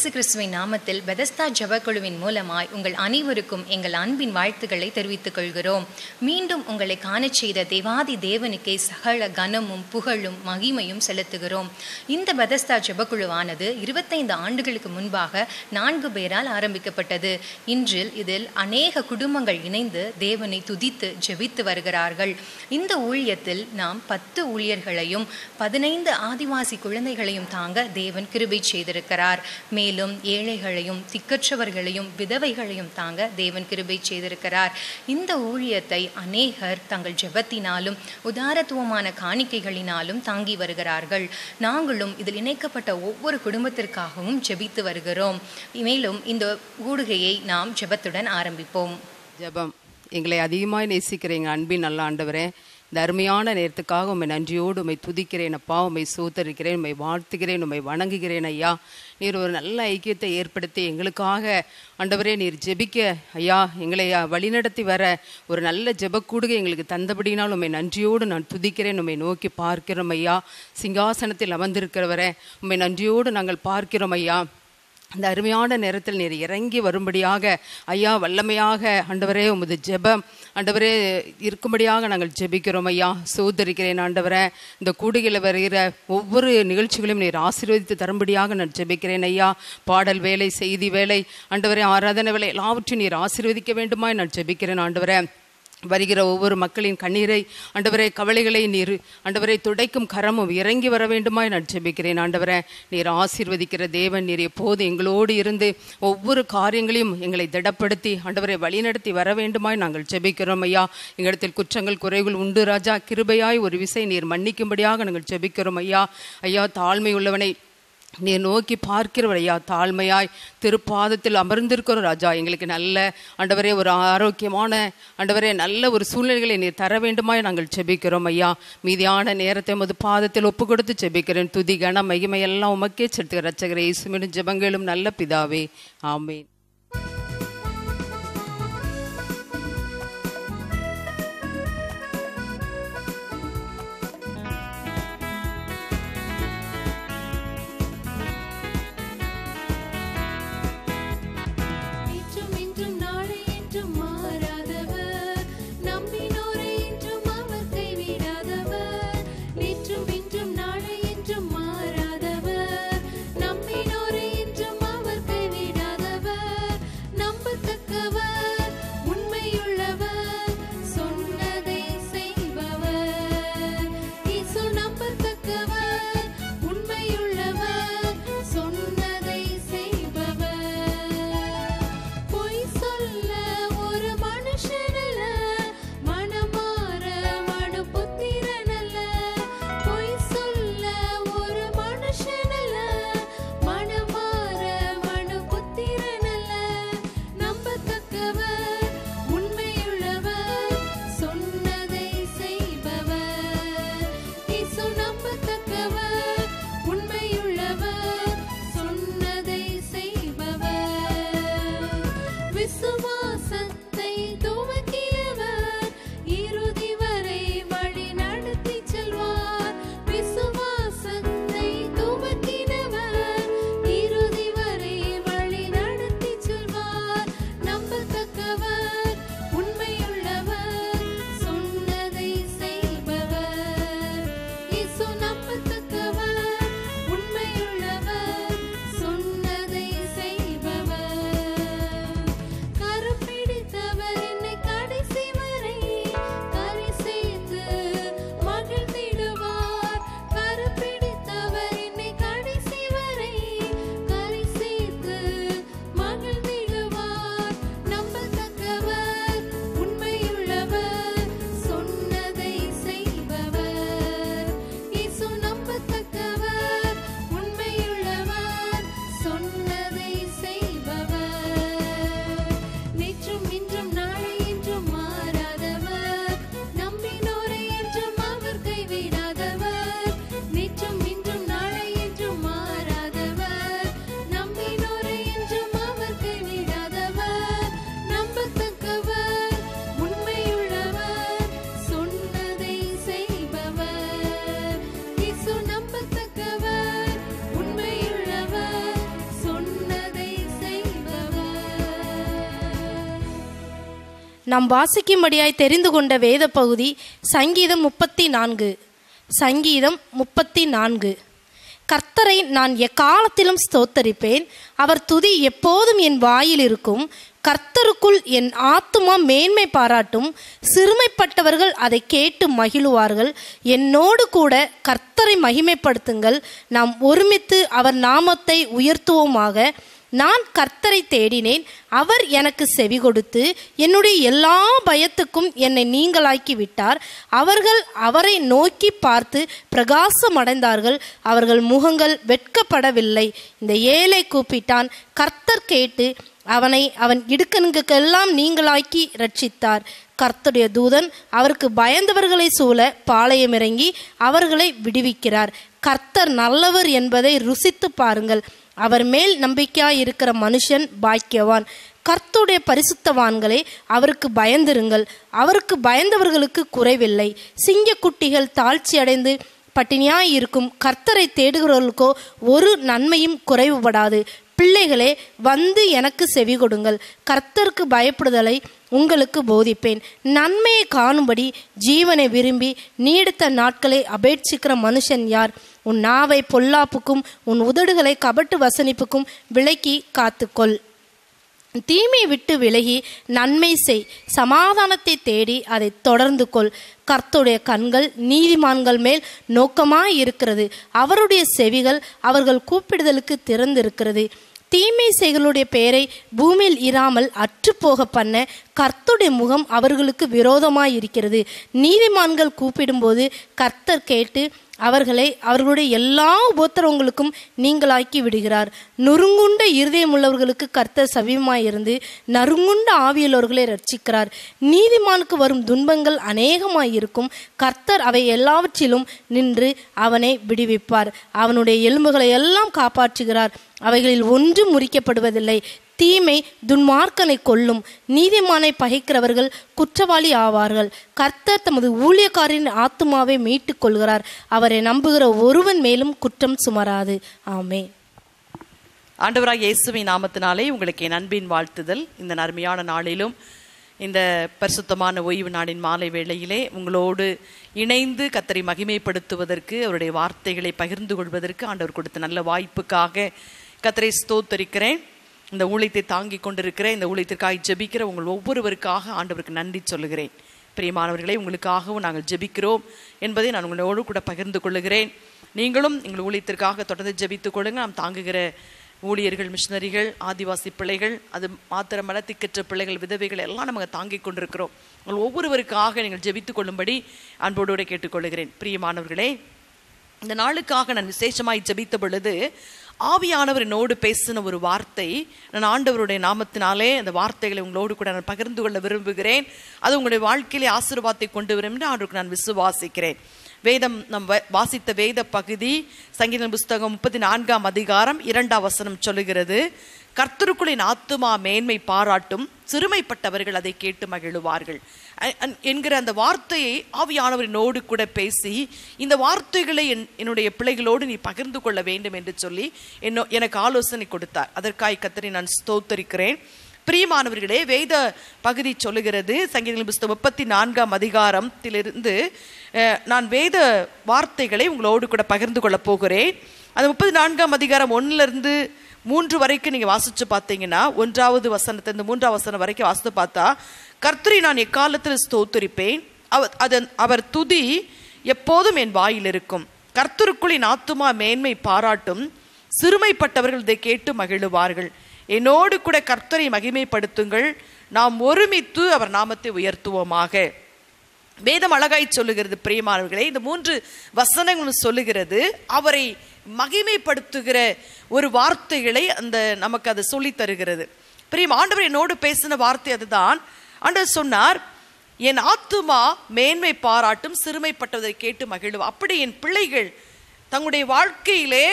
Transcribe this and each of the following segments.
இயேசு கிறிஸ்துவின் நாமத்தில் பெதஸ்தா ஜெபக்குழுவின் மூலமாய் உங்கள் அனைவருக்கும் எங்கள் அன்பின் வாழ்த்துக்களை தெரிவித்துக் கொள்கிறோம். மீண்டும் உங்களை காணச் செய்த தேவாதி தேவனுக்கே சகல கனமும் புகழும் மகிமையும் செலுத்துகிறோம். இந்த பெதஸ்தா ஜெபக்குழுவானது 25 ஆண்டுகளுக்கு முன்பாக 4 பேரால் ஆரம்பிக்கப்பட்டது. இன்றில் இதில் அநேக குடும்பங்கள் இணைந்து தேவனை துதித்து ஜெபித்து வருகிறார்கள். இந்த ஊழியத்தில் நாம் 10 ஊழியர்களையும் 15 ஆதிவாசி குழந்தைகளையும் தாங்க தேவன் கிருபை செய்திருக்கிறார். மேலும் ஏழைகளையும் திக்கற்றவர்களையும் விதவைகளையும் தாங்க தேவன் கிருபை செய்திருக்கிறார். இந்த ஊழியத்தை அநேகர் தங்கள் ஜெபத்தினாலும் உதாரத்துவமான காணிக்கைகளினாலும் தாங்கி வருகிறார்கள். நாங்களும் இதில் இணைக்கப்பட்ட ஒவ்வொரு குடும்பத்திற்காகவும் ஜெபித்து வருகிறோம். மேலும் இந்த ஊடுகையை நாம் ஜெபத்துடன் ஆரம்பிப்போம். ஜெபம். எங்களை அதிகமாக நேசிக்கிற எங்கள் அன்பின் நல்ல ஆண்டவரே, இந்த அருமையான நேரத்துக்காக உண்மை நன்றியோடு உண்மை துதிக்கிறேன் அப்பா, உண்மை சோத்தரிக்கிறேன், உண்மை வாழ்த்துகிறேன், உண்மை வணங்குகிறேன் ஐயா. நீர் ஒரு நல்ல ஐக்கியத்தை ஏற்படுத்தி எங்களுக்காக ஆண்டவரே நீர் ஜெபிக்க ஐயா எங்களை வழிநடத்தி வர ஒரு நல்ல ஜெபக்கூடுகை எங்களுக்கு தந்தபடினால் உண்மை நன்றியோடு நான் துதிக்கிறேன், உண்மை நோக்கி பார்க்கிறோம் ஐயா. சிங்காசனத்தில் அமர்ந்திருக்கிறவரே உண்மை நன்றியோடு நாங்கள் பார்க்கிறோம் ஐயா. அந்த அருமையான நேரத்தில் நீர் இறங்கி வரும்படியாக ஐயா வல்லமையாக ஆண்டவரே உமது ஜெபம் ஆண்டவரே இருக்கும்படியாக நாங்கள் ஜெபிக்கிறோம் ஐயா. சோதரிக்கிறேன் ஆண்டவரே, இந்த கூடுகையில் வருகிற ஒவ்வொரு நிகழ்ச்சிகளையும் நீர் ஆசீர்வதித்து தரும்படியாக நான் ஜெபிக்கிறேன் ஐயா. பாடல் வேலை, செய்தி வேலை ஆண்டவரே, ஆராதனை வேலை எல்லாவற்றையும் நீர் ஆசீர்வதிக்க வேண்டுமாய் நான் ஜெபிக்கிறேன் ஆண்டவரே. வருகிற ஒவ்வொரு மக்களின் கண்ணீரை ஆண்டவரே, கவலைகளை நீர் ஆண்டவரை துடைக்கும் கரமும் இறங்கி வர வேண்டுமாய் நான் ஜெபிக்கிறேன் ஆண்டவரே. நீர் ஆசீர்வதிக்கிற தேவன், நீர் எப்போது எங்களோடு இருந்து ஒவ்வொரு காரியங்களையும் எங்களை திடப்படுத்தி ஆண்டவரை வழிநடத்தி வர வேண்டுமாய் நாங்கள் ஜெபிக்கிறோம் ஐயா. எங்களிடத்தில் குற்றங்கள் குறைகள் உண்டு ராஜா, கிருபையாய் ஒரு விசை நீர் மன்னிக்கும்படியாக நாங்கள் ஜெபிக்கிறோம் ஐயா. ஐயா, தாழ்மை உள்ளவனை நீர் நோக்கி பார்க்கிறவர் ஐயா, தாழ்மையாய் திருப்பாதத்தில் அமர்ந்திருக்கிற ராஜா, எங்களுக்கு நல்ல ஆண்டவரே ஒரு ஆரோக்கியமான ஆண்டவரே நல்ல ஒரு சூழ்நிலைகளை நீர் தர வேண்டுமாய் நாங்கள் ஜெபிக்கிறோம் ஐயா. மீதியான நேரத்தை உமது பாதத்தில் ஒப்பு கொடுத்து ஜெபிக்கிறேன். துதி கன மகிமை எல்லாம் உமக்கே செலுத்துகிற ரட்சகரே இயேசுவின் ஜெபங்களும் நல்ல பிதாவே, ஆமேன். மாறாதவர் நாம் வாசிக்கும்படியாய் தெரிந்து கொண்ட வேத பகுதி சங்கீதம் 34. சங்கீதம் 34. கர்த்தரை நான் எக்காலத்திலும் ஸ்தோத்தரிப்பேன், அவர் துதி எப்போதும் என் வாயில் இருக்கும். கர்த்தருக்குள் என் ஆத்துமா மேன்மை பாராட்டும், சிறுமைப்பட்டவர்கள் அதை கேட்டு மகிழுவார்கள். என்னோடு கூட கர்த்தரை மகிமைப்படுத்துங்கள், நாம் ஒருமித்து அவர் நாமத்தை உயர்த்துவோமாக. நான் கர்த்தரை தேடினேன், அவர் எனக்கு செவி கொடுத்து என்னுடைய எல்லா பயத்துக்கும் என்னை நீங்களாக்கி விட்டார். அவர்கள் அவரை நோக்கி பார்த்து பிரகாசமடைந்தார்கள், அவர்கள் முகங்கள் வெட்கப்படவில்லை. இந்த ஏழை கூப்பிட்டான், கர்த்தர் கேட்டு அவனை அவன் இடுக்கண்களுக்கெல்லாம் நீங்களாக்கி ரட்சித்தார். கர்த்தருடைய தூதன் அவருக்கு பயந்தவர்களை சூழ பாளையமிறங்கி அவர்களை விடுவிக்கிறார். கர்த்தர் நல்லவர் என்பதை ருசித்து பாருங்கள், அவர் மேல் நம்பிக்கையாய் இருக்கிற மனுஷன் பாக்கியவான். கர்த்தருடைய பரிசுத்தவான்களே, அவருக்கு பயந்திருங்கள், அவருக்கு பயந்தவர்களுக்கு குறைவில்லை. சிங்கக்குட்டிகள் தாழ்ச்சி அடைந்து பட்டினியாய் இருக்கும், கர்த்தரை தேடுகிறவர்களுக்கோ ஒரு நன்மையும் குறைவுபடாது. பிள்ளைகளே, வந்து எனக்கு செவி கொடுங்கள், கர்த்தருக்கு பயப்படுதலை உங்களுக்கு போதிப்பேன். நன்மையை காணும்படி ஜீவனை விரும்பி நீடித்த நாட்களை அபேட்சிக்கிற மனுஷன் யார்? உன் நாவை பொல்லாப்புக்கும் உன் உதடுகளை கபட்டு வசனிப்புக்கும் விலக்கி காத்துக்கொள். தீமை விட்டு விலகி நன்மை செய், சமாதானத்தை தேடி அதை தொடர்ந்து கொள். கர்த்தருடைய கண்கள் நீதிமான்கள் மேல் நோக்கமாய் இருக்கிறது, அவருடைய செவிகள் அவர்கள் கூப்பிடுதலுக்கு திறந்திருக்கிறது. தீமை செய்களுடைய பெயரை பூமியில் இராமல் அற்று போக பண்ண கர்த்தருடைய முகம் அவர்களுக்கு விரோதமாய் இருக்கிறது. நீதிமான்கள் கூப்பிடும்போது கர்த்தர் கேட்டு அவர்களுடைய எல்லா உபத்திரவங்களுக்கும் நீங்களாக்கி விடுகிறார். நொறுங்குண்ட இருதயம் உள்ளவர்களுக்கு கர்த்தர் சமீபமாயிருந்து நறுங்குண்ட ஆவியுள்ளவர்களை ரட்சிக்கிறார். நீதிமானுக்கு வரும் துன்பங்கள் அநேகமாயிருக்கும், கர்த்தர் அவை எல்லாவற்றிலும் நின்று அவனை விடுவிப்பார். அவனுடைய எலும்புகளை எல்லாம் காப்பாற்றுகிறார், அவைகளில் ஒன்றும் முறிக்கப்படுவதில்லை. தீமை துன்மார்க்கனை கொல்லும், நீதிமானை பகைக்கிறவர்கள் குற்றவாளி ஆவார்கள். கர்த்தர் தமது ஊழியக்காரின் ஆத்துமாவை மீட்டுக் கொள்கிறார், அவரை நம்புகிற ஒருவன் மேலும் குற்றம் சுமராது. ஆமென். ஆண்டவராக இயேசுவின் நாமத்தினாலே உங்களுக்கு என் அன்பின் வாழ்த்துதல். இந்த அருமையான நாளிலும் இந்த பரிசுத்தமான ஓய்வு நாளின் மாலை வேளையிலே உங்களோடு இணைந்து கர்த்தரை மகிமைப்படுத்துவதற்கு, அவருடைய வார்த்தைகளை பகிர்ந்து கொள்வதற்கு ஆண்டவர் கொடுத்த நல்ல வாய்ப்புக்காக கர்த்தரை ஸ்தோத்தரிக்கிறேன். இந்த ஊழியத்தை தாங்கி கொண்டிருக்கிற, இந்த ஊழியத்திற்காக ஜெபிக்கிற உங்கள் ஒவ்வொருவருக்காக ஆண்டவருக்கு நன்றி சொல்லுகிறேன். பிரியமானவர்களே, உங்களுக்காகவும் நாங்கள் ஜெபிக்கிறோம் என்பதை நான் உங்களோடு கூட பகிர்ந்து கொள்ளுகிறேன். நீங்களும் எங்கள் ஊழியத்திற்காக தொடர்ந்து ஜெபித்துக் கொள்ளுங்க. நாம் தாங்குகிற ஊழியர்கள், மிஷினரிகள், ஆதிவாசி பிள்ளைகள், அது மாத்திரமல்ல திக்கற்ற பிள்ளைகள், விதவைகள் எல்லாம் நம்ம தாங்கிக் கொண்டிருக்கிறோம். உங்கள் ஒவ்வொருவருக்காக நீங்கள் ஜெபித்துக் கொள்ளும்படி அன்போடு கேட்டுக்கொள்ளுகிறேன். பிரியமானவர்களே, இந்த நாளுக்காக நான் விசேஷமாய் ஜெபித்த பொழுது ஆவியானவர் என்னோடு பேசின ஒரு வார்த்தை, நான் ஆண்டவருடைய நாமத்தினாலே அந்த வார்த்தைகளை உங்களோடு கூட நான் பகிர்ந்து கொள்ள விரும்புகிறேன். அது உங்களுடைய வாழ்க்கையிலே ஆசீர்வாதத்தை கொண்டு வரும் என்று ஆண்டவருக்கு நான் விசுவாசிக்கிறேன். வேதம் நம் வாசித்த வேத பகுதி சங்கீத புஸ்தகம் 34ஆம் அதிகாரம் 2ஆம் வசனம் சொல்லுகிறது, கர்த்தருக்குள்ளின் ஆத்துமா மேன்மை பாராட்டும், சிறுமைப்பட்டவர்கள் அதை கேட்டு மகிழுவார்கள் என்கிற அந்த வார்த்தையை ஆவியானவரினோடு கூட பேசி, இந்த வார்த்தைகளை என்னுடைய பிள்ளைகளோடு நீ பகிர்ந்து கொள்ள வேண்டும் என்று சொல்லி எனக்கு ஆலோசனை கொடுத்தார். அதற்காக கர்த்தரை நான் ஸ்தோத்தரிக்கிறேன். பிரியமானவர்களே, வேத பகுதி சொல்லுகிறது, சங்கீத புஸ்தகம் 34ஆம் அதிகாரத்திலிருந்து நான் வேத வார்த்தைகளை உங்களோடு கூட பகிர்ந்து கொள்ள போகிறேன். அது 34ஆம் அதிகாரம் 1லிருந்து 3 வரைக்கும் நீங்கள் வாசித்து பார்த்தீங்கன்னா, 1வது வசனத்திலிருந்து 3ஆம் வசனம் வரைக்கும் வாசித்து பார்த்தா, கர்த்தரை நான் எக்காலத்தில் ஸ்தோத்தரிப்பேன், அவர் துதி எப்போதும் என் வாயில் இருக்கும். கர்த்தருக்குள் என் ஆத்துமா மேன்மை பாராட்டும், சிறுமைப்பட்டவர்கள் இதை கேட்டு மகிழுவார்கள். என்னோடு கூட கர்த்தரை மகிமைப்படுத்துங்கள், நாம் ஒருமித்து அவர் நாமத்தை உயர்த்துவோமாக. வேதம் அழகாய் சொல்லுகிறது. பிரியமானவர்களே, இந்த 3 வசனங்களும் சொல்லுகிறது, அவரை மகிமைப்படுத்துகிற ஒரு வார்த்தைகளை நமக்கு அதை சொல்லி தருகிறது. பிரியம், ஆண்டவர் என்னோடு பேசின வார்த்தை அதுதான். ஆண்டவர் சொன்னார், என் ஆத்துமா மேன்மை பாராட்டும், சிறுமைப்பட்டதை கேட்டு மகிழும். அப்படி என் பிள்ளைகள் தங்களுடைய வாழ்க்கையிலே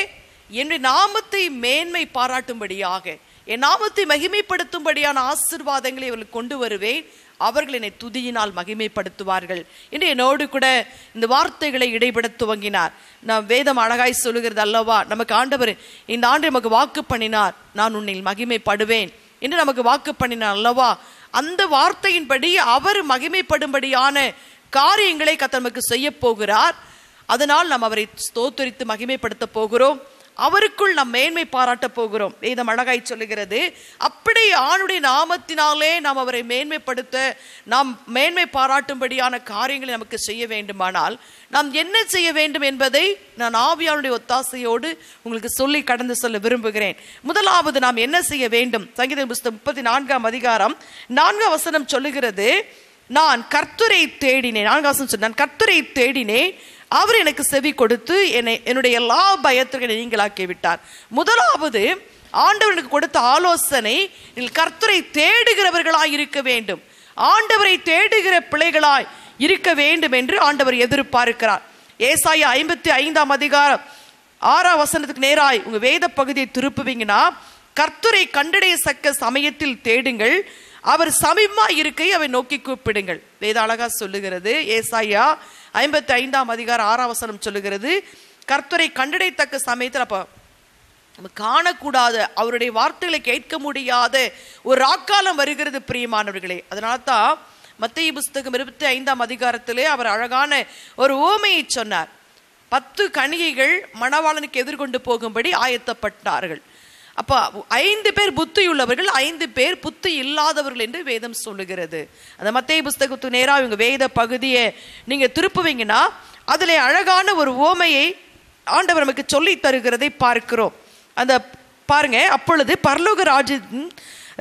என்னுடைய நாமத்தை மேன்மை பாராட்டும்படியாக, என் நாமத்தை மகிமைப்படுத்தும்படியான ஆசீர்வாதங்களை இவர்களுக்கு கொண்டு வருவேன். அவர்கள் என்னை துதியினால் மகிமைப்படுத்துவார்கள் என்று என்னோடு கூட இந்த வார்த்தைகளை இடைபெடத் துவங்கினார். நான் வேதம் அழகாய் சொல்லுகிறது அல்லவா, நமக்கு ஆண்டவர் இந்த ஆண்டு நமக்கு வாக்கு பண்ணினார், நான் உன்னில் மகிமைப்படுவேன் என்று நமக்கு வாக்கு பண்ணினார் அல்லவா. அந்த வார்த்தையின்படி அவர் மகிமைப்படும்படியான காரியங்களை கர்த்தர் நமக்கு செய்ய போகிறார். அதனால் நாம் அவரை ஸ்தோத்தரித்து மகிமைப்படுத்த போகிறோம். அவருக்குள் நாம் மேன்மை பாராட்ட போகிறோம். வேதம் அழகாய் சொல்லுகிறது, அப்படி ஆணுடைய நாமத்தினாலே நாம் அவரை மேன்மைப்படுத்த, நாம் மேன்மை பாராட்டும்படியான காரியங்களை நமக்கு செய்ய வேண்டுமானால் நாம் என்ன செய்ய வேண்டும் என்பதை நான் ஆவியானுடைய ஒத்தாசையோடு உங்களுக்கு சொல்லி கடந்து சொல்ல விரும்புகிறேன். முதலாவது நாம் என்ன செய்ய வேண்டும்? சங்கீத புஸ்தகம் 34ஆம் அதிகாரம் 4ஆம் வசனம் சொல்லுகிறது, நான் கர்த்தரை தேடினேன். 4ஆம் வசனம் சொன்ன, நான் கர்த்தரை தேடினேன், அவர் எனக்கு செவி கொடுத்து என்னுடைய எல்லா பயத்திற்கும் நீங்களாக்கி விட்டார். முதலாவது ஆண்டவர் எனக்கு கொடுத்த ஆலோசனை, நீங்கள் கர்த்தரை தேடுகிறவர்களாய் இருக்க வேண்டும், ஆண்டவரை தேடுகிற பிள்ளைகளாய் இருக்க வேண்டும் என்று ஆண்டவர் எதிர்பார்க்கிறார். ஏசாயா 55ஆம் அதிகாரம் 6ஆம் வசனத்துக்கு நேராய் உங்க வேத பகுதியை திருப்புவீங்கன்னா, கர்த்தரை கண்டடையத்தக்க சமயத்தில் தேடுங்கள், அவர் சமீபமா இருக்கை அவை நோக்கி கூப்பிடுங்கள். வேத அழகா சொல்லுகிறது. ஏசாயா 55ஆம் அதிகாரம் 6ஆம் வசனம் சொல்லுகிறது, கர்த்தரை கண்டடையத்தக்க சமயத்தில், அப்ப நம்ம காணக்கூடாத, அவருடைய வார்த்தைகளை கேட்க முடியாத ஒரு ராக்காலம் வருகிறது பிரியமானவர்களே. அதனால தான் மத்தேயு புஸ்தகம் 25ஆம் அதிகாரத்திலே அவர் அழகான ஒரு உவமையை சொன்னார். 10 கன்னிகைகள் மணவாளனுக்கு எதிர்கொண்டு போகும்படி ஆயத்தப்பட்டார்கள். அப்ப 5 பேர் புத்தி உள்ளவர்கள், 5 பேர் புத்தி இல்லாதவர்கள் என்று வேதம் சொல்லுகிறது. அந்த மத்தேயு புஸ்தகத்துக்கு நேரா இவங்க வேத பகுதியை நீங்க திருப்புவீங்கன்னா, அதிலே அழகான ஒரு உவமையை ஆண்டவர் நமக்கு சொல்லி தருகிறதை பார்க்கிறோம். அந்த பாருங்க, அப்பொழுது பரலோக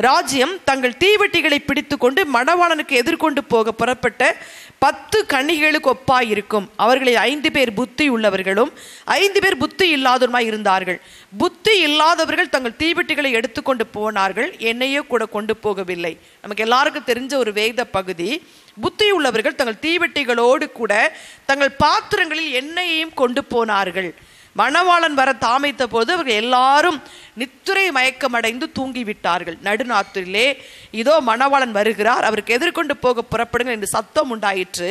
ராஜ்யம் தங்கள் தீவெட்டிகளை பிடித்து கொண்டு மணவாளனுக்கு எதிர்கொண்டு போக புறப்பட்ட 10 கன்னிகைகளுக்கு ஒப்பாய் இருக்கும். அவர்களில் 5 பேர் புத்தி உள்ளவர்களும் 5 பேர் புத்தி இல்லாதவருமாய் இருந்தார்கள். புத்தி இல்லாதவர்கள் தங்கள் தீவெட்டிகளை எடுத்துக்கொண்டு போனார்கள், எண்ணெயோ கூட கொண்டு போகவில்லை. நமக்கு எல்லாருக்கும் தெரிஞ்ச ஒரு வேத பகுதி. புத்தி உள்ளவர்கள் தங்கள் தீவெட்டிகளோடு கூட தங்கள் பாத்திரங்களில் எண்ணெயையும் கொண்டு போனார்கள். மணவாளன் வர தாமைத்த போது அவர்கள் எல்லாரும் நித்திரை மயக்கமடைந்து தூங்கிவிட்டார்கள். நடுநாத்திலே இதோ மணவாளன் வருகிறார், அவருக்கு எதிர்கொண்டு போக புறப்படுங்கள் என்று சத்தம் உண்டாயிற்று.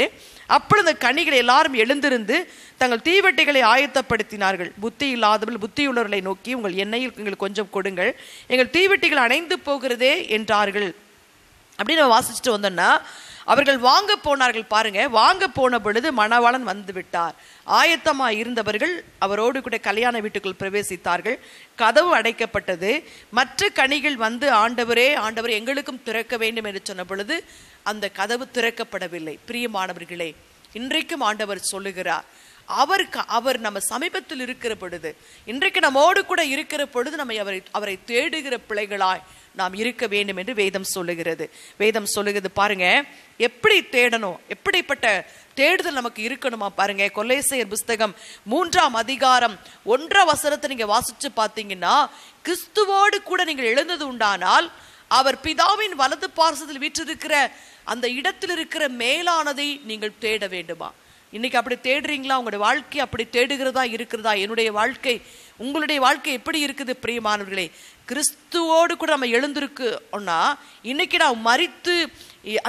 அப்பொழுது கன்னிகள் எல்லாரும் எழுந்திருந்து தங்கள் தீவெட்டிகளை ஆயத்தப்படுத்தினார்கள். புத்தி இல்லாதவர்கள் புத்தியுள்ளவர்களை நோக்கி, உங்கள் எண்ணெயில் எங்களுக்கு கொஞ்சம் கொடுங்கள், எங்கள் தீவெட்டிகள் அணைந்து போகிறதே என்றார்கள். அப்படின்னு நம்ம வாசிச்சுட்டு வந்தோம்னா, அவர்கள் வாங்க போனார்கள். பாருங்க, வாங்க போன பொழுது மணவாளன் வந்து விட்டார். ஆயத்தமாக இருந்தவர்கள் அவரோடு கூட கல்யாண வீட்டுக்குள் பிரவேசித்தார்கள். கதவு அடைக்கப்பட்டது. மற்ற கன்னிகள் வந்து, ஆண்டவரே ஆண்டவரே எங்களுக்கும் திறக்க வேண்டும் என்று சொன்ன பொழுது அந்த கதவு திறக்கப்படவில்லை. பிரியமானவர்களே, இன்றைக்கும் ஆண்டவர் சொல்லுகிறார், அவர் நம்ம சமீபத்தில் இருக்கிற பொழுது, இன்றைக்கு நம்மோடு கூட இருக்கிற பொழுது நம்ம அவரை தேடுகிற பிள்ளைகளாய் நாம் இருக்க வேண்டும் என்று வேதம் சொல்லுகிறது. வேதம் சொல்லுகிறது பாருங்க, எப்படி தேடணும், எப்படிப்பட்ட தேடுதல் நமக்கு இருக்கணுமா பாருங்க. கொலேசையர் புஸ்தகம் 3ஆம் அதிகாரம் 1ஆம் வசனத்தை நீங்க வாசிச்சு பார்த்தீங்கன்னா, கிறிஸ்துவோடு கூட நீங்கள் எழுந்தது உண்டானால் அவர் பிதாவின் வலது பார்சத்தில் வீற்றிருக்கிற அந்த இடத்தில் இருக்கிற மேலானதை நீங்கள் தேட வேண்டுமா? இன்னைக்கு அப்படி தேடுறீங்களா? உங்களுடைய வாழ்க்கை அப்படி தேடுகிறதா இருக்கிறதா? என்னுடைய வாழ்க்கை, உங்களுடைய வாழ்க்கை எப்படி இருக்குது பிரியமானவர்களே? கிறிஸ்துவோடு கூட நம்ம எழுந்திருக்கோம்னா, இன்னைக்கு நான் மரித்து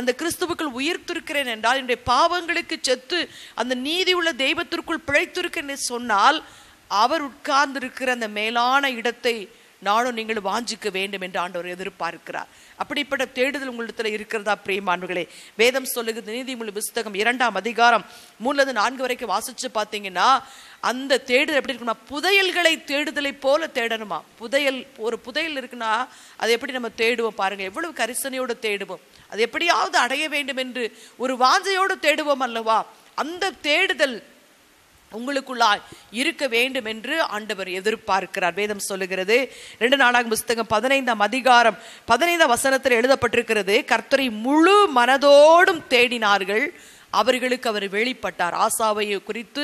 அந்த கிறிஸ்துவுக்குள் உயிர்த்திருக்கிறேன் என்றால், என்னுடைய பாவங்களுக்கு செத்து அந்த நீதி உள்ள தெய்வத்திற்குள் பிழைத்திருக்கிறேன் சொன்னால், அவர் உட்கார்ந்திருக்கிற அந்த மேலான இடத்தை நானும் நீங்களும் வாஞ்சிக்க வேண்டும் என்று ஆண்டவர் எதிர்பார்க்கிறார். அப்படிப்பட்ட தேடுதல் உங்களிடத்தில் இருக்கிறதா பிரியமானவர்களே? வேதம் சொல்லுகிறது, நீதிமொழி புஸ்தகம் 2ஆம் அதிகாரம் 3-4 வரைக்கும் வாசிச்சு பார்த்தீங்கன்னா, அந்த தேடுதல் எப்படி இருக்குன்னா, புதையல்களை தேடுதலை போல தேடணுமா. ஒரு புதையல் இருக்குன்னா அதை எப்படி நம்ம தேடுவோம் பாருங்க, எவ்வளவு கரிசனையோடு தேடுவோம், அது எப்படியாவது அடைய வேண்டும் என்று ஒரு வாஞ்சையோடு தேடுவோம் அல்லவா? அந்த தேடுதல் உங்களுக்குள்ளாய் இருக்க வேண்டும் என்று ஆண்டவர் எதிர்பார்க்கிறார். வேதம் சொல்லுகிறது, 2 நாளாகமம் புஸ்தகம் 15ஆம் அதிகாரம் 15ஆம் வசனத்தில் எழுதப்பட்டிருக்கிறது, கர்த்தரை முழு மனதோடும் தேடினார்கள், அவர்களுக்கு அவர் வெளிப்பட்டார். ஆசாவை குறித்து,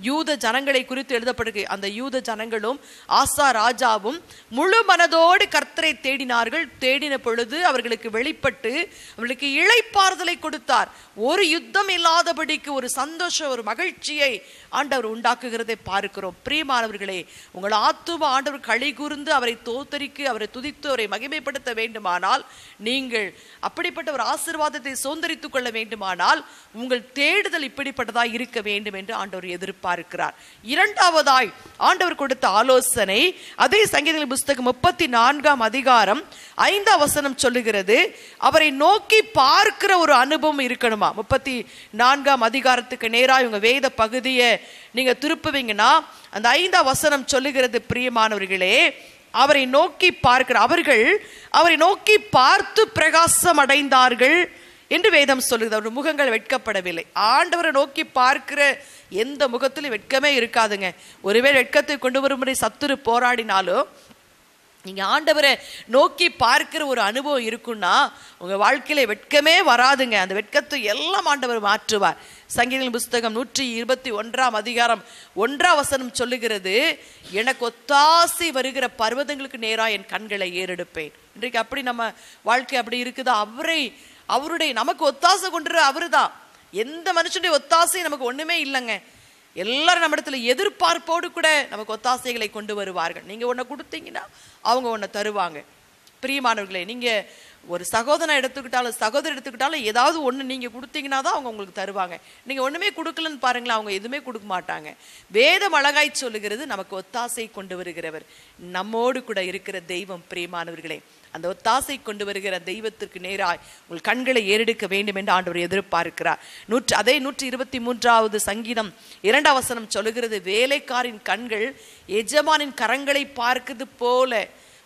யூத ஜனங்களை குறித்து எழுதப்பட்டிருக்கு. அந்த யூத ஜனங்களும் ஆசா ராஜாவும் முழு மனதோடு கர்த்தரை தேடினார்கள். தேடின பொழுது அவர்களுக்கு வெளிப்பட்டு அவர்களுக்கு இளைப்பாறுதலை கொடுத்தார். ஒரு யுத்தம் இல்லாதபடிக்கு ஒரு சந்தோஷம், ஒரு மகிழ்ச்சியை ஆண்டவர் உண்டாக்குகிறதை பார்க்கிறோம். பிரியமானவர்களே, உங்கள் ஆத்தும ஆண்டவர் களி கூர்ந்து அவரை தோத்தரிக்கு, அவரை துதித்து அவரை மகிமைப்படுத்த வேண்டுமானால், நீங்கள் அப்படிப்பட்ட ஒரு ஆசீர்வாதத்தை சுதந்தரித்துக் கொள்ள வேண்டுமானால், உங்கள் உங்கள் தேடுதல் இப்படிப்பட்டதாய் இருக்க வேண்டும் என்று ஆண்டவர் எதிர்பார்க்கிறார். இரண்டாவதாய் ஆண்டவர் கொடுத்த ஆலோசனை அதே சங்கீதங்களின் புஸ்தகம் 34ஆம் அதிகாரம் 5ஆம் வசனம் சொல்லுகிறது, அவரை நோக்கி பார்க்கிற ஒரு அனுபவம் இருக்கணுமா. 34ஆம் அதிகாரத்துக்கு நேராக உங்க வேத பகுதியை நீங்க திருப்புவீங்கன்னா அந்த 5ஆம் வசனம் சொல்லுகிறது, பிரியமானவர்களே, அவரை நோக்கி பார்க்கிற அவர்கள் அவரை நோக்கி பார்த்து பிரகாசம் அடைந்தார்கள் என்று வேதம் சொல்லுது. அவருடைய முகங்கள் வெட்கப்படவில்லை. ஆண்டவரை நோக்கி பார்க்கிற எந்த முகத்திலும் வெட்கமே இருக்காதுங்க. ஒருவேளை வெட்கத்தை கொண்டு வரும் முறை சத்துரு போராடினாலும் நீங்க ஆண்டவரை நோக்கி பார்க்கிற ஒரு அனுபவம் இருக்குன்னா உங்க வாழ்க்கையில வெட்கமே வராதுங்க. அந்த வெட்கத்தை எல்லாம் ஆண்டவர் மாற்றுவார். சங்கீதங்களின் புஸ்தகம் 121ஆம் அதிகாரம் 1ஆம் வசனம் சொல்லுகிறது, எனக்கு ஒத்தாசை வருகிற பர்வதங்களுக்கு நேராக என் கண்களை ஏறெடுப்பேன். இன்றைக்கு அப்படி நம்ம வாழ்க்கை அப்படி இருக்குதா? அவருடைய நமக்கு ஒத்தாசை கொண்டு அவரு தான். எந்த மனுஷனுடைய ஒத்தாசை நமக்கு ஒண்ணுமே இல்லைங்க. எல்லாரும் நம்ம இடத்துல எதிர்பார்ப்போடு கூட நமக்கு ஒத்தாசைகளை கொண்டு வருவார்கள். நீங்க ஒன்றை கொடுத்தீங்கன்னா அவங்க ஒன்றை தருவாங்க. பிரியமானவர்களே, நீங்க ஒரு சகோதரன் எடுத்துக்கிட்டாலும் சகோதரி எடுத்துக்கிட்டாலும் ஏதாவது ஒன்று நீங்க கொடுத்தீங்கன்னா தான் அவங்க உங்களுக்கு தருவாங்க. நீங்க ஒண்ணுமே கொடுக்கலன்னு பாருங்களேன், அவங்க எதுவுமே கொடுக்க மாட்டாங்க. வேதம் அழகாய் சொல்லுகிறது, நமக்கு ஒத்தாசை கொண்டு வருகிறவர் நம்மோடு கூட இருக்கிற தெய்வம். பிரியமானவர்களே, அந்த ஒத்தாசை கொண்டு வருகிற தெய்வத்திற்கு நேராய் உங்கள் கண்களை ஏறெடுக்க வேண்டும் என்று ஆண்டவர் எதிர்பார்க்கிறார். அதே 123ஆவது சங்கீதம் 2ஆம் வசனம் சொல்லுகிறது, வேலைக்காரின் கண்கள் எஜமானின் கரங்களை பார்க்கிறது போல,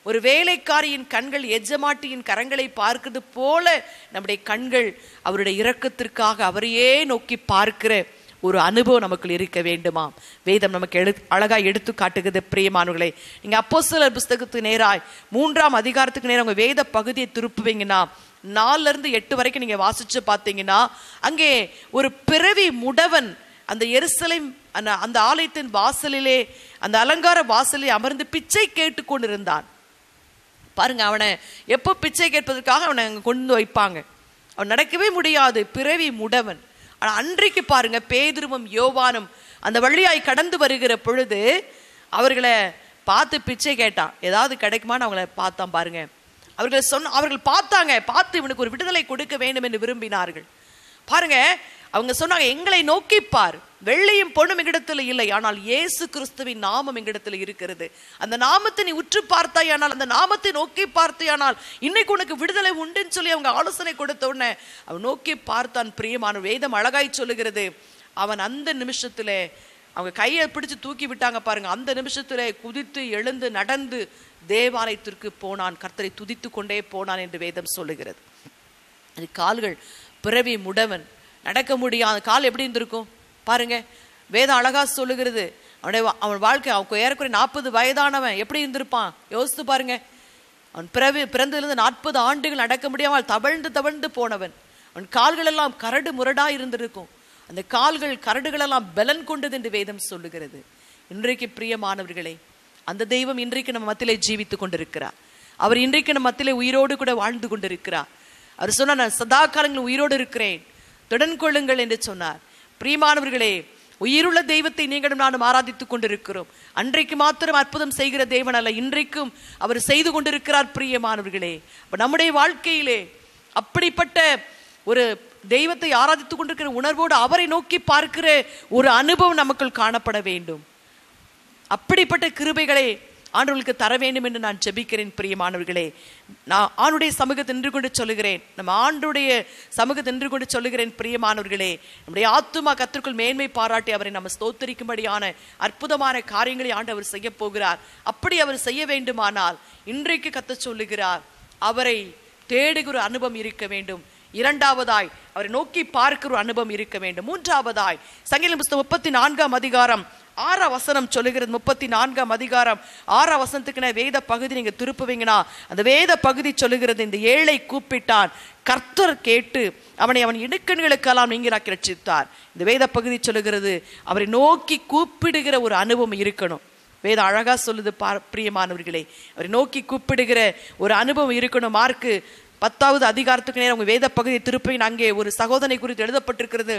ஒரு வேலைக்காரியின் கண்கள் எஜமாட்டியின் கரங்களை பார்க்கிறது போல நம்முடைய கண்கள் அவருடைய இரக்கத்திற்காக அவரையே நோக்கி பார்க்கிற ஒரு அனுபவம் நமக்குள் இருக்க வேண்டுமாம். வேதம் நமக்கு அழகாய் எடுத்து காட்டுகிறது. பிரியமானவர்களே, நீங்க அப்போஸ்தலர் புஸ்தகத்துக்கு நேராய் 3ஆம் அதிகாரத்துக்கு நேரம் உங்க வேத பகுதியை திருப்புவீங்கன்னா 4-8 வரைக்கும் நீங்க வாசிச்சு பார்த்தீங்கன்னா அங்கே ஒரு பிறவி முடவன் அந்த எருசலேம் அந்த ஆலயத்தின் வாசலிலே அந்த அலங்கார வாசலில் அமர்ந்து பிச்சை கேட்டு கொண்டிருந்தான். பாருங்க, அவனை எப்போ பிச்சை கேட்பதற்காக அவனை அங்கே கொண்டு வைப்பாங்க. அவன் நடக்கவே முடியாது, பிறவி முடவன். ஆனால் அன்றைக்கு பாருங்க, பேதுருவும் யோவானும் அந்த வழியாய் கடந்து வருகிற பொழுது அவர்களை பார்த்து பிச்சை கேட்டான். ஏதாவது கிடைக்குமான்னு அவங்கள பார்த்தான். பாருங்க, அவர்கள் பார்த்து இவனுக்கு ஒரு விடுதலை கொடுக்க வேண்டும் என்று விரும்பினார்கள். பாருங்க, அவங்க சொன்னாங்க, எங்களை நோக்கிப்பார், வெள்ளையும் பொண்ணும் எங்கிடத்தில் இல்லை, ஆனால் இயேசு கிறிஸ்துவின் நாமம் எங்கிடத்தில் இருக்கிறது. அந்த நாமத்தை நீ உற்று பார்த்தாயானால், அந்த நாமத்தை நோக்கி பார்த்தாயானால் இன்னைக்கு உனக்கு விடுதலை உண்டுன்னு சொல்லி அவங்க ஆலோசனை கொடுத்த உடனே அவன் நோக்கி பார்த்தான். பிரியமான வேதம் அழகாய் சொல்லுகிறது, அவன் அந்த நிமிஷத்துல அவங்க கையை பிடிச்சு தூக்கி விட்டாங்க. பாருங்க, அந்த நிமிஷத்துல குதித்து எழுந்து நடந்து தேவாலயத்திற்கு போனான், கர்த்தரை துதித்து கொண்டே போனான் என்று வேதம் சொல்லுகிறது. அது கால்கள் பிறவி முடவன், நடக்க முடியாத கால் எப்படி இருந்திருக்கும் பாருங்க. வேதம் அழகா சொல்லுகிறது, அவன் வாழ்க்கை அவன் ஏறக்குறைய 40 வயதானவன் எப்படி இருந்திருப்பான் யோசித்து பாருங்க. அவன் பிறந்ததிலிருந்து 40 ஆண்டுகள் நடக்க முடியாமல் தவழ்ந்து போனவன். அவன் கால்கள் எல்லாம் கரடு முரடா இருந்திருக்கும். அந்த கால்கள் கரடுகள் எல்லாம் பலன் கொண்டது என்று வேதம் சொல்லுகிறது. இன்றைக்கு பிரியமானவர்களே, அந்த தெய்வம் இன்றைக்கு நம்ம மத்தியிலே ஜீவித்துக் கொண்டிருக்கிறார். அவர் இன்றைக்கு நம்ம மத்தியிலே உயிரோடு கூட வாழ்ந்து கொண்டிருக்கிறார். அவர் சொன்னார், நான் சதா காலங்களில் உயிரோடு இருக்கிறேன், திடன் கொள்ளுங்கள் என்று சொன்னார். பிரியமானவர்களே, உயிருள்ள தெய்வத்தை நீங்களும் நானும் ஆராதித்துக் கொண்டிருக்கிறோம். அன்றைக்கு மாத்திரம் அற்புதம் செய்கிற தேவன் அல்ல, இன்றைக்கும் அவர் செய்து கொண்டிருக்கிறார். பிரியமானவர்களே, நம்முடைய வாழ்க்கையிலே அப்படிப்பட்ட ஒரு தெய்வத்தை ஆராதித்துக் கொண்டிருக்கிற உணர்வோடு அவரை நோக்கி பார்க்கிற ஒரு அனுபவம் நமக்குள் காணப்பட வேண்டும். அப்படிப்பட்ட கிருபைகளை ஆண்டவர்களுக்கு தர வேண்டும் என்று நான் ஜெபிக்கிறேன். பிரியமானவர்களே, நான் ஆண்டுடைய சமூகத்தை நின்று கொண்டு சொல்லுகிறேன், நம்ம ஆண்டுடைய சமூகத்தை நின்று கொண்டு சொல்லுகிறேன். பிரியமானவர்களே, நம்முடைய ஆத்துமா கர்த்தருக்குள் மேன்மை பாராட்டி அவரை நம்ம ஸ்தோத்திரிக்கும்படியான அற்புதமான காரியங்களை ஆண்டவர் செய்ய போகிறார். அப்படி அவர் செய்ய வேண்டுமானால் இன்றைக்கு கர்த்தர் சொல்லுகிறார், அவரை தேடுகிற அனுபவம் இருக்க வேண்டும். இரண்டாவதாய் அவரை நோக்கி பார்க்கிற அனுபவம் இருக்க வேண்டும். மூன்றாவதாய் சங்கீதம் புஸ்தகம் 34ஆம் அதிகாரம் 6ஆம் வசனம் சொல்லுகிறது. 34ஆம் அதிகாரம் 6ஆம் வசனத்துக்கு வேத பகுதி நீங்க திருப்புவீங்கன்னா அந்த வேத பகுதி சொல்லுகிறது, இந்த ஏழை கூப்பிட்டான், கர்த்தர் கேட்டு அவனை அவன் இடுக்கண்களுக்கெல்லாம் நீங்களாக்கி ரட்சித்தார். இந்த வேத பகுதி சொல்லுகிறது, அவரை நோக்கி கூப்பிடுகிற ஒரு அனுபவம் இருக்கணும். வேதம் அழகா சொல்லுது பிரியமானவர்களே, அவரை நோக்கி கூப்பிடுகிற ஒரு அனுபவம் இருக்கணும். மார்க்கு 10ஆவது அதிகாரத்துக்கு நேரம் உங்க வேத பகுதியை திருப்பின் அங்கே ஒரு சகோதரனை குறித்து எழுதப்பட்டிருக்கிறது.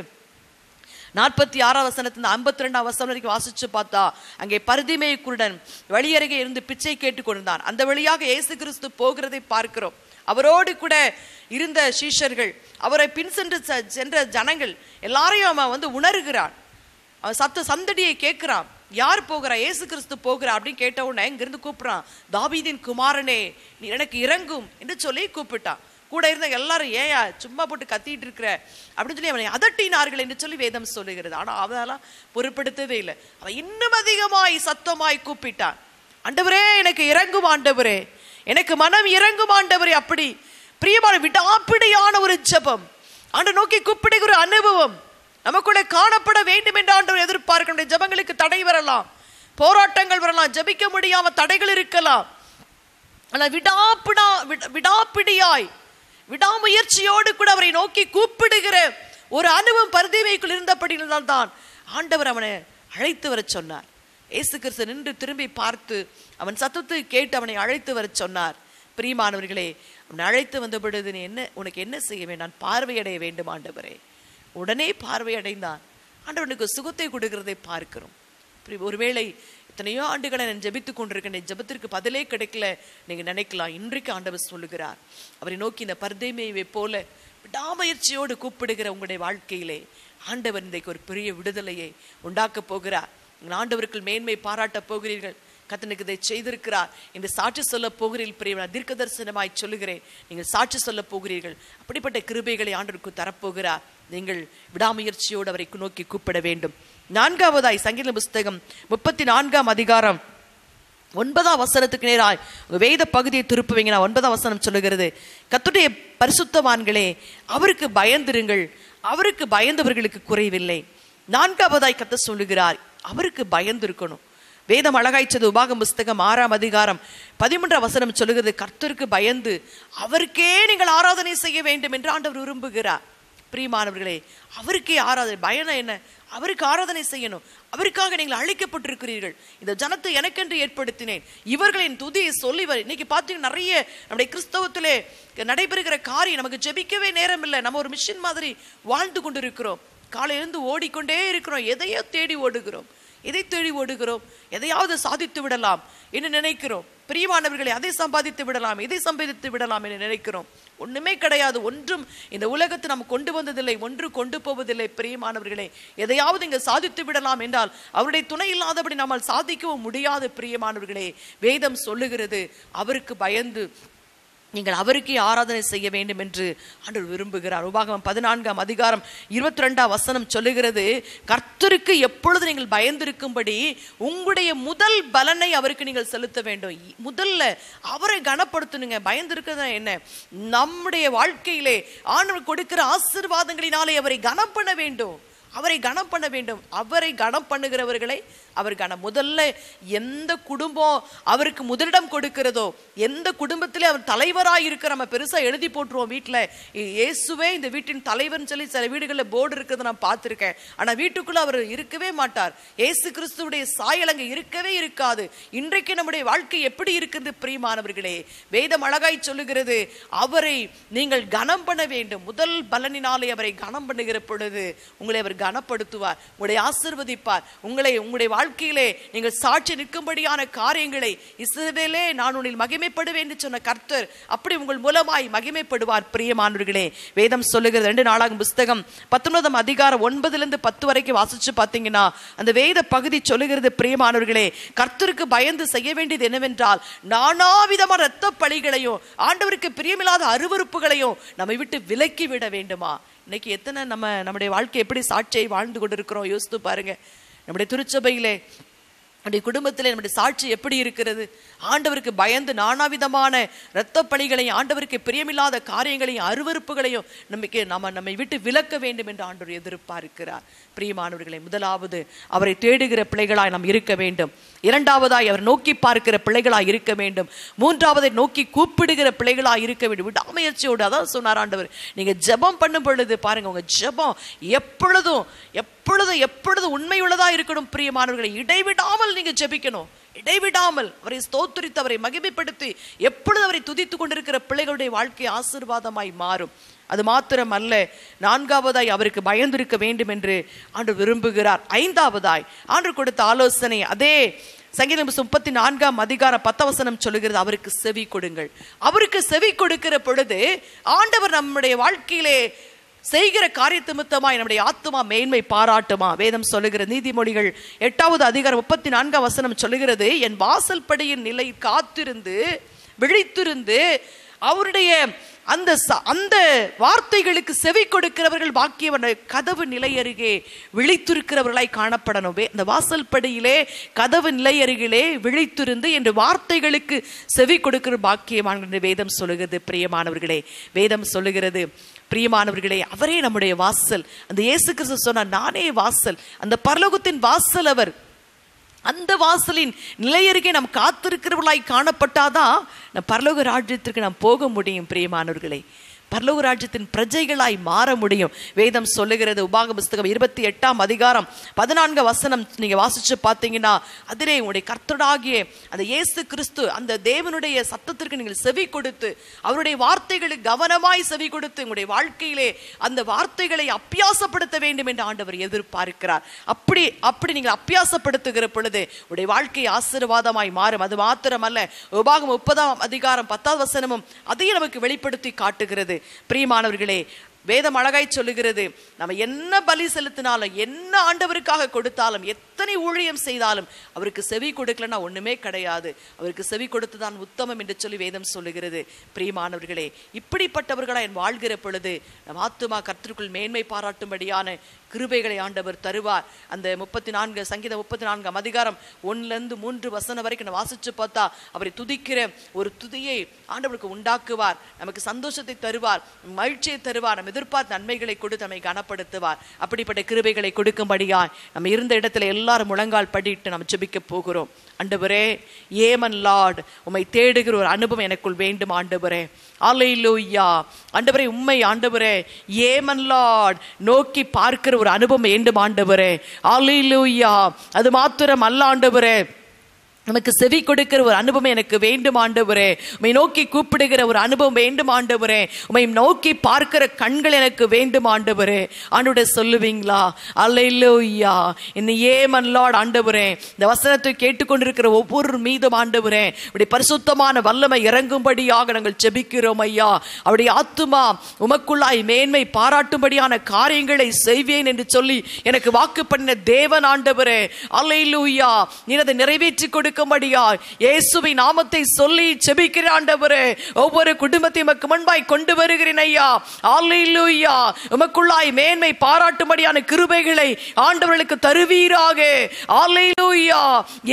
46ஆம் வசனத்திலிருந்து 52ஆம் வசனம் வரைக்கும் வாசிச்சு பார்த்தா அங்கே பரிதிமேய் குருடன் வழியருகே இருந்து பிச்சை கேட்டு கொண்டிருந்தான். அந்த வழியாக இயேசு கிறிஸ்து போகிறதை பார்க்கிறோம். அவரோடு கூட இருந்த சீஷர்கள், அவரை பின் சென்ற ஜனங்கள் எல்லாரையும் அவன் உணர்கிறான். அவன் சந்தடியை கேட்கிறான், யார் போகிறா? இயேசு கிறிஸ்து போகிறா அப்படின்னு கேட்ட உடனே இங்கிருந்து கூப்பிடுறான், தாவீதின் குமாரனே நீ எனக்கு இறங்கும் என்று சொல்லி கூப்பிட்டான். கூட இருந்த எல்லாரும் ஏயா சும்மா போட்டு கத்திட்டு இருக்கிற அப்படின்னு சொல்லி அவனை அதட்டினார்கள் என்று சொல்லி வேதம் சொல்லுகிறது. ஆனா அவனெல்லாம் பொருட்படுத்தவே இல்லை. அவன் இன்னும் அதிகமாய் சத்தமாய் கூப்பிட்டான், ஆண்டவரே எனக்கு இறங்கும், ஆண்டவரே எனக்கு மனம் இறங்கும் ஆண்டவரே. அப்படி பிரியமான விடாப்பிடியான ஒரு ஜெபம், ஆண்டவரை நோக்கி கூப்பிடுகிற அனுபவம் நமக்குள்ள காணப்பட வேண்டும் என்று ஆண்டவர் எதிர்பார்க்க. ஜெபங்களுக்கு தடை வரலாம், போராட்டங்கள் வரலாம், ஜெபிக்க முடியாம தடைகள் இருக்கலாம். ஆனால் விடாப்பிடியாய் விடாமுயற்சியோடு கூட அவரை நோக்கி கூப்பிடுகிற ஒரு அனுபவம் பரிதேவைக்குள் இருந்தபடியால் தான் ஆண்டவர் அவனை அழைத்து வர சொன்னார். இயேசு கிறிஸ்து நின்று திரும்பி பார்த்து அவன் சத்தத்தை கேட்டு அவனை அழைத்து வர சொன்னார். பிரியமானவர்களே, அவனை அழைத்து வந்த பொழுது நீ உனக்கு என்ன செய்ய வேண்டும்? நான் பார்வையடைய வேண்டும் ஆண்டவரே. உடனே பார்வையடைந்தான். ஆண்டவனுக்கு சுகத்தை கொடுக்கிறதை பார்க்கிறோம். ஒருவேளை எத்தனையோ ஆண்டுகளை நான் ஜெபித்துக் கொண்டிருக்கேன், ஜெபத்திற்கு பதிலே கிடைக்கல நீங்க நினைக்கலாம். இன்றைக்கு ஆண்டவர் சொல்லுகிறார், அவரை நோக்கி இந்த பர்தேமையை போல விடாமுயற்சியோடு கூப்பிடுகிற உங்களுடைய வாழ்க்கையிலே ஆண்டவர் இன்றைக்கு ஒரு பெரிய விடுதலையை உண்டாக்க போகிறார். ஆண்டவருக்குள் மேன்மை பாராட்ட போகிறீர்கள். கர்த்தனுக்கு இதை செய்திருக்கிறார் என்று சாட்சி சொல்ல போகிறீர்கள். பிரியமான தீர்க்க தரிசனமாய் சொல்லுகிறேன், நீங்கள் சாட்சி சொல்ல போகிறீர்கள். அப்படிப்பட்ட கிருபைகளை ஆண்டவருக்கு தரப்போகிறார். நீங்கள் விடாமுயற்சியோடு அவரை நோக்கி கூப்பிட வேண்டும். நான்காவதாய் சங்கீத புஸ்தகம் 34ஆம் அதிகாரம் 9ஆம் வசனத்துக்கு நேராய் வேத பகுதியை திருப்புவீங்க. 9ஆம் வசனம் சொல்லுகிறது, கர்த்தருடைய பரிசுத்தவான்களே அவருக்கு பயந்திருங்கள், அவருக்கு பயந்தவர்களுக்கு குறைவில்லை. நான்காவதாய் கர்த்தர் சொல்லுகிறார், அவருக்கு பயந்து இருக்கணும். வேதம் அழகாய்ச்சது. உபாகம் புஸ்தகம் 6ஆம் அதிகாரம் 13ஆம் வசனம் சொல்லுகிறது, கர்த்தருக்கு பயந்து அவருக்கே நீங்கள் ஆராதனை செய்ய வேண்டும் என்று ஆண்டவர் விரும்புகிறார். பிரியமானவர்களே, அவருக்கே ஆராதனை. பயணம் என்ன? அவருக்கு ஆராதனை செய்யணும். அவருக்காக நீங்கள் அழைக்கப்பட்டிருக்கிறீர்கள். இந்த ஜனத்தை எனக்கென்று ஏற்படுத்தினேன், இவர்களின் துதியை சொல்லி இன்னைக்கு பார்த்தீங்கன்னா நிறைய நம்முடைய கிறிஸ்தவத்திலே நடைபெறுகிற காரியம், நமக்கு ஜெபிக்கவே நேரம் இல்லை. நம்ம ஒரு மிஷின் மாதிரி வாழ்ந்து கொண்டு இருக்கிறோம். காலையிலிருந்து ஓடிக்கொண்டே இருக்கிறோம். எதையோ தேடி ஓடுகிறோம், எதையாவது சாதித்து விடலாம் என்று நினைக்கிறோம். பிரியமானவர்களை, அதை சம்பாதித்து விடலாம், இதை சம்பாதித்து விடலாம் என்று நினைக்கிறோம். ஒண்ணுமே கிடையாது. ஒன்றும் இந்த உலகத்தை நாம் கொண்டு வந்ததில்லை, ஒன்று கொண்டு போவதில்லை. பிரியமானவர்களே, எதையாவது இங்க சாதித்து விடலாம் என்றால் அவருடைய துணை இல்லாதபடி நம்மால் சாதிக்கவும் முடியாது. பிரியமானவர்களே, வேதம் சொல்லுகிறது, அவருக்கு பயந்து நீங்கள் அவருக்கே ஆராதனை செய்ய வேண்டும் என்று ஆண்டவர் விரும்புகிறார். உபாகமம் 14ஆம் அதிகாரம் 22ஆம் வசனம் சொல்லுகிறது, கர்த்தருக்கு எப்பொழுது நீங்கள் பயந்திருக்கும்படி உங்களுடைய முதல் பலனை அவருக்கு நீங்கள் செலுத்த வேண்டும். முதல்ல அவரை கனப்படுத்தணுங்க. பயந்திருக்கிறது என்ன? நம்முடைய வாழ்க்கையிலே ஆண்டவர் கொடுக்கிற ஆசீர்வாதங்களினாலே அவரை கனம் பண்ண வேண்டும். அவரை கனம் பண்ணுகிறவர்களை அவர் முதல்ல எந்த குடும்பம் அவருக்கு முதலிடம் கொடுக்கிறதோ, எந்த குடும்பத்திலே அவர் தலைவராக இருக்கிற, நம்ம பெருசா எழுதி போட்டுருவோம் வீட்டுல, இயேசுவே இந்த வீட்டின் தலைவர்னு சொல்லி சில வீடுகளில் போர்டு இருக்கிறத நான் பார்த்திருக்கேன். ஆனா வீட்டுக்குள்ள அவர் இருக்கவே மாட்டார். இயேசு கிறிஸ்துவுடைய சாயல் அங்க இருக்கவே இருக்காது. இன்றைக்கு நம்முடைய வாழ்க்கை எப்படி இருக்குது பிரியமானவர்களே? வேதம் அழகாய் சொல்லுகிறது, அவரை நீங்கள் கனம் பண்ண வேண்டும். முதல் பலனினாலே அவரை கனம் பண்ணுகிற பொழுது உங்களை அவர் கனப்படுத்துவார், உங்களை ஆசீர்வதிப்பார். உங்களுடைய வாழ்க்கையிலே நீங்கள் சாட்சி நிற்கும்படியான காரியங்களை, இஸ்ரவேலே நான் உன்னில் மகிமைப்படுவேன் என்று சொன்ன கர்த்தர் அப்படி உங்கள் மூலமாய் மகிமைப்படுவார். பிரியமானவர்களே, வேதம் சொல்லுகிறது 2 நாளாகும் புஸ்தகம் 19ஆம் அதிகாரம் 9லிருந்து 10 வரைக்கும் வாசிச்சு பார்த்தீங்கன்னா அந்த வேத பகுதி சொல்லுகிறது, பிரியமானவர்களே, கர்த்தருக்கு பயந்து செய்ய வேண்டியது என்னவென்றால் நானாவிதமான இரத்த பலிகளையும் ஆண்டவருக்கு பிரியமில்லாத அருவருப்புகளையும் நம்மை விட்டு விலக்கி விட வேண்டுமா? இன்னைக்கு எத்தனை நம்முடைய வாழ்க்கை எப்படி சாட்சியை வாழ்ந்து கொண்டிருக்கிறோம் யோசித்து பாருங்க. நம்முடைய திருச்சபையிலே, நம்முடைய குடும்பத்திலே நம்முடைய சாட்சி எப்படி இருக்கிறது? ஆண்டவருக்கு பயந்து நானாவிதமான இரத்த பலிகளையும் ஆண்டவருக்கு பிரியமில்லாத காரியங்களையும் அருவருப்புகளையும் நம்மை விட்டு விலக்க வேண்டும் என்று ஆண்டவர் எதிர்பார்க்கிறார். பிரியமானவர்களை, முதலாவது அவரை தேடுகிற பிள்ளைகளாய் நாம் இருக்க வேண்டும். இரண்டாவதாய் அவர் நோக்கி பார்க்கிற பிள்ளைகளாய் இருக்க வேண்டும். மூன்றாவதை நோக்கி கூப்பிடுகிற பிள்ளைகளாய் இருக்க வேண்டும். விடாமுயற்சியோடு, அதான் சொன்னார் ஆண்டவர், நீங்க ஜெபம் பண்ணும் பொழுது பாருங்க, உங்க ஜெபம் எப்பொழுதும் உண்மையுள்ளதா இருக்கணும். பிரியமானவர்களை, இடைவிடாமல் நீங்க ஜெபிக்கணும். இடைவிடாமல் அவரை ஸ்தோத்திரித்து அவரை மகிமைப்படுத்தி எப்பொழுது அவரை துதித்துக் கொண்டிருக்கிற பிள்ளைகளுடைய வாழ்க்கை ஆசீர்வாதமாய் மாறும். அது மாத்திரம் அல்ல, நான்காவதாய் அவருக்கு பயந்திருக்க வேண்டும் என்று ஆண்டவர் விரும்புகிறார். ஐந்தாவதாய் ஆண்டவர் கொடுத்த ஆலோசனை, அதே சங்கீதம் 34:10 சொல்லுகிறது, அவருக்கு செவி கொடுங்கள். அவருக்கு செவி கொடுக்கிற பொழுது ஆண்டவர் நம்முடைய வாழ்க்கையிலே செய்கிற காரியத்து நிமித்தமாய் நம்முடைய ஆத்துமா மேன்மை பாராட்டுமா. வேதம் சொல்லுகிற நீதிமொழிகள் 8:34 சொல்லுகிறது, என் வாசல் படியின் நிலை காத்திருந்து விழித்திருந்து அவருடைய அந்த வார்த்தைகளுக்கு செவி கொடுக்கிறவர்கள் பாக்கியவன். கதவு நிலை அருகே விழித்திருக்கிறவர்களாய் காணப்படணும். அந்த வாசல் படியிலே கதவு நிலை அருகிலே விழித்திருந்து என்று வார்த்தைகளுக்கு செவி கொடுக்கிற பாக்கியவான் என்று வேதம் சொல்லுகிறது. பிரியமானவர்களே, வேதம் சொல்லுகிறது, பிரியமானவர்களே, அவரே நம்முடைய வாசல். அந்த இயேசு கிறிஸ்து சொன்னார், நானே வாசல், அந்த பரலோகத்தின் வாசல் அவர். அந்த வாசலின் நிலையருகே நாம் காத்திருக்கிறவர்களாய் காணப்பட்டாதான் நம் பரலோக ராஜ்யத்திற்கு நாம் போக முடியும். பிரியமானவர்களே, பரலோக ராஜ்யத்தின் பிரஜைகளாய் மாற முடியும். வேதம் சொல்லுகிறது, உபாகம புஸ்தகம் 28:14 நீங்க வாசிச்சு பார்த்தீங்கன்னா, அதிலே உங்களுடைய கர்த்தராகிய அந்த இயேசு கிறிஸ்து அந்த தேவனுடைய சத்தத்திற்கு நீங்கள் செவி கொடுத்து அவருடைய வார்த்தைகளுக்கு கவனமாய் செவி கொடுத்து உங்களுடைய வாழ்க்கையிலே அந்த வார்த்தைகளை அப்பியாசப்படுத்த வேண்டும் என்று ஆண்டவர் எதிர்பார்க்கிறார். அப்படி நீங்கள் அப்பியாசப்படுத்துகிற பொழுது உங்களுடைய வாழ்க்கை ஆசீர்வாதமாய் மாறும். அது மாத்திரமல்ல, உபாகம 30:10 அதையும் நமக்கு வெளிப்படுத்தி காட்டுகிறது. பிரியமானவர்களே, வேதம் அழகாய் சொல்லுகிறது, நம்ம என்ன பலி செலுத்தினாலும் என்ன ஆண்டவருக்காக கொடுத்தாலும் எத்தனை ஊழியம் செய்தாலும் அவருக்கு செவி கொடுக்கலன்னா ஒண்ணுமே கிடையாது. அவருக்கு செவி கொடுத்துதான் உத்தமம் என்று சொல்லி வேதம் சொல்லுகிறது. பிரியமானவர்களே, இப்படிப்பட்டவர்களாய் வாழ்கிற பொழுது நம் ஆத்துமா கர்த்தருக்குள் மேன்மை பாராட்டும்படியான கிருபைகளை ஆண்டவர் தருவார். அந்த சங்கீதம் 34:1-3 வரைக்கும் நான் வாசிச்சு பார்த்தா, அவரை துதிக்கிற ஒரு துதியை ஆண்டவருக்கு உண்டாக்குவார். நமக்கு சந்தோஷத்தை தருவார், மகிழ்ச்சியை தருவார், நம்ம எதிர்பார்த்த நன்மைகளை கொடுத்து நம்மை கனப்படுத்துவார். அப்படிப்பட்ட கிருபைகளை கொடுக்கும்படியாய் நம்ம இருந்த இடத்துல எல்லாரும் முழங்கால் படிட்டு நம்ம ஜெபிக்க போகிறோம். ஆண்டவரே, ஏமன் லார்ட், உம்மை தேடுகிற ஒரு அனுபவம் எனக்குள் வேண்டும் ஆண்டவரே. அல்லேலூயா. ஆண்டவரே, உம்மை ஆண்டவரே ஏமன் லார்ட் நோக்கி பார்க்கிற ஒரு அனுபவம் வேண்டும் ஆண்டவரே. அல்லேலூயா. அது மாத்திரம் அல்ல ஆண்டவரே, நமக்கு செவி கொடுக்கிற ஒரு அனுபவம் எனக்கு வேண்டும் ஆண்டவரே. உம்மை நோக்கி கூப்பிடுகிற ஒரு அனுபவம் வேண்டும் ஆண்டவரே. உம்மை நோக்கி பார்க்கிற கண்கள் எனக்கு வேண்டும் ஆண்டவரே. ஆண்டவரே, சொல்லுவீங்களா? அல்லேலூயா. இந்த ஏமன் லார்ட் ஆண்டவரே, இந்த வசனத்தை கேட்டுக்கொண்டிருக்கிற ஒவ்வொரு மீதும் ஆண்டவரே உடைய பரிசுத்தமான வல்லமை இறங்கும்படியாக நாங்கள் ஜெபிக்கிறோம் ஐயா. அவருடைய ஆத்துமா உமக்குள்ளாய் மேன்மை பாராட்டும்படியான காரியங்களை செய்வேன் என்று சொல்லி எனக்கு வாக்கு பண்ணின தேவன் ஆண்டவரே. அல்லேலூயா. நீர் அதை நிறைவேற்றி கொடுக்க இயேசுவின் நாமத்தை சொல்லி ஜெபிக்கிற ஆண்டவரே, ஒவ்வொரு குடும்பத்தையும் உமக்கு முன்பாய் கொண்டு வருகிறேன் ஐயா. அல்லேலூயா. உமக்குள்ளாய் மேன்மை பாராட்டும்படியான கிருபைகளை ஆண்டவர்களுக்கு தருவீராக. அல்லேலூயா.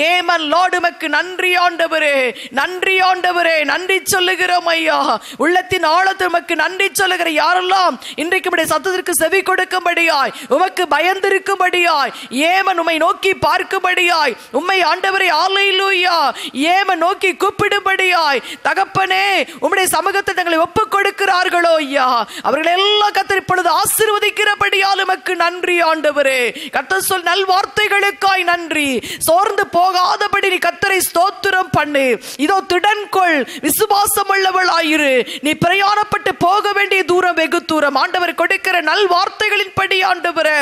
ஏமன் லார்ட், உமக்கு நன்றி ஆண்டவரே, நன்றி ஆண்டவரே, நன்றி சொல்லுகிறோம் ஐயா. உள்ளத்தின் ஆழத்தில் உமக்கு நன்றி சொல்லுகிற யாரெல்லாம் இன்றைக்கு உம்முடைய சத்தத்திற்கு செவி கொடுக்கும்படியாய், உமக்கு பயந்திருக்கும்படியாய், ஏமன் உம்மை நோக்கி பார்க்கும்படியாய், உம்மை ஆண்டவரே ஏமன் நோக்கி கூப்பிடும்படியாய் தகப்பனே உம்முடைய சமூகத்தை தங்களை ஒப்புக் கொடுக்கிறார்களோ ஐயா, அவர்கள் எல்லாம் கர்த்தர் இப்பொழுது ஆசீர்வதிக்கிறபடியால் உமக்கு நன்றி ஆண்டவரே. கர்த்தர் சொல் நல் வார்த்தைகளுக்காய் நன்றி. சோர்ந்து போகாதபடி நீ கர்த்தரை ஸ்தோத்திரம் பண்ணு. இதோ திடன்கொள், விசுவாசம் உள்ளவளாயிரு. நீ பிரயாணப்பட்டு போக வேண்டிய தூரம் வெகு தூரம். ஆண்டவர் கொடுக்கிற நல் வார்த்தைகளின் படி ஆண்டவரே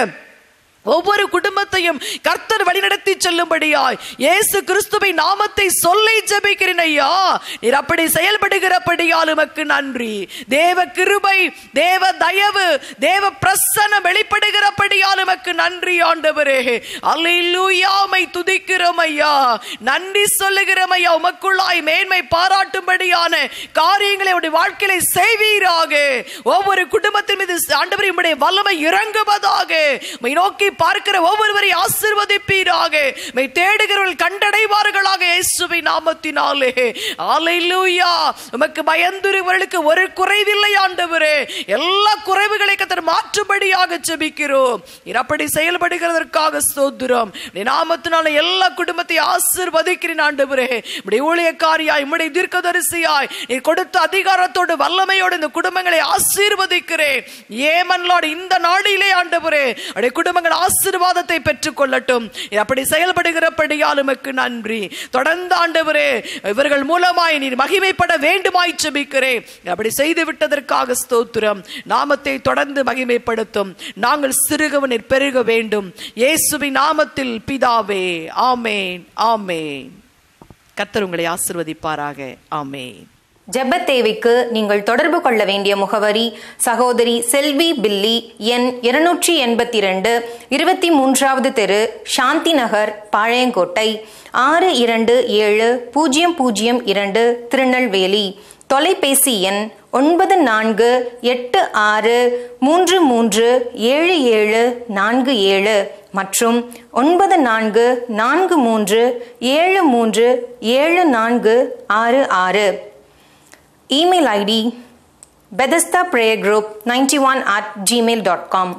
ஒவ்வொரு குடும்பத்தையும் கர்த்தர் வழிநடத்தி செல்லும்படியாய் இயேசு கிறிஸ்துவின் நாமத்தை சொல்லி ஜெபிக்கிறேன் ஐயா. நீர் அப்படி செயல்படுகிறபடியால் உமக்கு நன்றி. தேவ கிருபை, தேவ தயவு, தேவ பிரசன்னம் வெளிப்படுகிறபடியால் உமக்கு நன்றி ஆண்டவரே. அல்லேலூயா. உம்மை துதிக்கிறோம் ஐயா, நன்றி சொல்லுகிறோம் ஐயா. உமக்குள்ளாய் மேன்மை பாராட்டும்படியான காரியங்களை உடைய வாழ்க்கையில செய்வீராக. ஒவ்வொரு குடும்பத்தின் மீது ஆண்டவரே உம்முடைய வல்லமை இறங்குவதாக. உம்மை நோக்கி பார்க்கிற ஒவ்வொருவரை ஆசீர்வதிப்பீராக. மை தேடுகிறவர்கள் கண்டடைவார்களாக இயேசுவின் நாமத்தினாலே. அல்லேலூயா. உமக்கு பயந்துகிறவர்களுக்கு ஒரு குறைவில்லை ஆண்டவரே. எல்லா குறைவுகளை கர்த்தர் மாற்றும்படியாக ஜெபிக்கிறோம். நீர் அப்படி செயல்படுகிறதற்காக ஸ்தோத்திரம். உம்முடைய நாமத்தினாலே எல்லா குடும்பத்தையும் ஆசீர்வதிக்கிறேன் ஆண்டவரே. உம்முடைய ஊழியக்காரியாய், உம்முடைய தீர்க்கதரிசியாய் நீர் கொடுத்த அதிகாரத்தோடு வல்லமையோடு இந்த குடும்பங்களை ஆசீர்வதிக்கிறேன். ஏமன் லார்ட், இந்த நாளிலே ஆண்டவரே உடைய குடும்பங்கள் ஆசீர்வாதத்தை பெற்றுக்கொள்ளட்டும். அப்படி செயல்படுகிறபடியால் உமக்கு நன்றி. தொடர்ந்து ஆண்டவரே இவர்கள் மூலமாய் நீர் மகிமைப்பட வேண்டுமாய் ஜெபிக்கிறேன். அப்படி செய்து விட்டதற்காக ஸ்தோத்திரம். நாமத்தை தொடர்ந்து மகிமைப்படுத்தும். நாங்கள் சிறுக நீர் பெருக வேண்டும். இயேசுவின் நாமத்தில் பிதாவே, ஆமேன், ஆமேன். கர்த்தர் உங்களை ஆசீர்வதிப்பாராக. ஆமேன். ஜெப தேவைக்கு நீங்கள் தொடர்பு கொள்ள வேண்டிய முகவரி: சகோதரி செல்வி பில்லி, எண் 282, 23வது தெரு, சாந்தி நகர், பாளையங்கோட்டை 627002, திருநெல்வேலி. தொலைபேசி எண் 9486337747 மற்றும் 9443737466. Email ID: BethesdaPrayerGroup91@gmail.com.